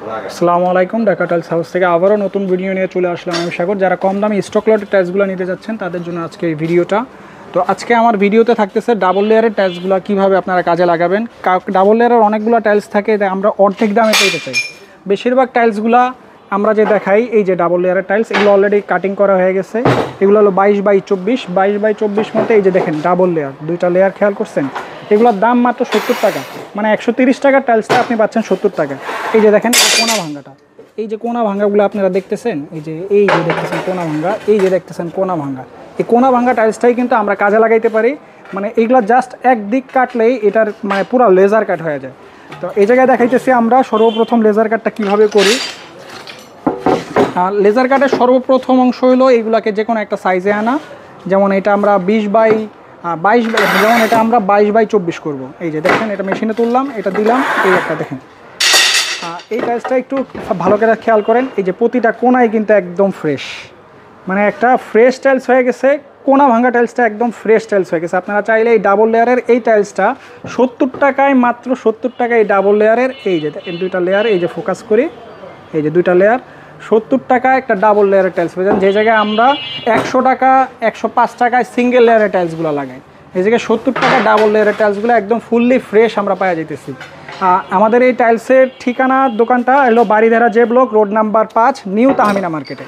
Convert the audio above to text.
আসসালামু আলাইকুম, Dhaka tiles house থেকে আবারও নতুন ভিডিও নিয়ে চলে আসলাম আমি সাগর। যারা কম দামে স্টক লটের টাইলসগুলো নিতে যাচ্ছেন তাদের জন্য আজকে এই ভিডিওটা। তো আজকে আমার ভিডিওতে থাকতেছে ডাবল লেয়ারের টাইলসগুলো কীভাবে আপনারা কাজে লাগাবেন। ডাবল লেয়ারের অনেকগুলো টাইলস থাকে, আমরা অর্ধেক দামে পেতে চাই। বেশিরভাগ টাইলসগুলো আমরা যে দেখাই, এই যে ডাবল লেয়ারের টাইলস, এগুলো অলরেডি কাটিং করা হয়ে গেছে। এগুলো হলো 22x24 মধ্যে। এই যে দেখেন ডাবল লেয়ার, দুইটা লেয়ার, খেয়াল করছেন? এগুলোর দাম মাত্র 70 টাকা, মানে 130 টাকার টাইলসটা আপনি পাচ্ছেন 70 টাকা। এই যে দেখেন কোনা ভাঙ্গাটা, এই যে কোনা ভাঙ্গাগুলো আপনারা দেখতেছেন, এই যে দেখতেছেন কোনা ভাঙ্গা, এই যে দেখতেছেন কোনা ভাঙ্গা। এই কোনা ভাঙ্গা টাইলসটাই কিন্তু আমরা কাজে লাগাইতে পারি। মানে এইগুলো জাস্ট একদিক কাটলেই এটার মানে পুরো লেজার কাট হয়ে যায়। তো এই জায়গায় দেখাইতেছি আমরা সর্বপ্রথম লেজার কাটটা কীভাবে করি। লেজার কাটের সর্বপ্রথম অংশ হলো এইগুলাকে যে কোনো একটা সাইজে আনা। যেমন এটা আমরা 20x22, যেমন এটা আমরা 22x24 করব। এই যে দেখেন, এটা মেশিনে তুললাম, এটা দিলাম, এই একটা দেখেন। এই টাইলসটা একটু ভালো করে খেয়াল করেন, এই যে প্রতিটা কোনায় কিন্তু একদম ফ্রেশ, মানে একটা ফ্রেশ টাইলস হয়ে গেছে। কোনা ভাঙা টাইলসটা একদম ফ্রেশ টাইলস হয়ে গেছে। আপনারা চাইলে এই ডাবল লেয়ারের এই টাইলসটা 70 টাকায়, মাত্র 70 টাকায় এই ডাবল লেয়ারের, এই যে দুইটা লেয়ার, এই যে ফোকাস করি, এই যে দুইটা লেয়ার, 70 টাকা একটা ডাবল লেয়ারের টাইলস পেয়ে যান। যে জায়গায় আমরা 100 টাকা 105 টাকায় সিঙ্গেল লেয়ারের টাইলসগুলো লাগাই, এই জায়গায় 70 টাকা ডাবল লেয়ারের টাইলসগুলো একদম ফুললি ফ্রেশ আমরা পাওয়া যেতেছি। আমাদের এই টাইলসের ঠিকানা, দোকানটা হলো Baridhara J block, road number 5, new Tahmina মার্কেটে।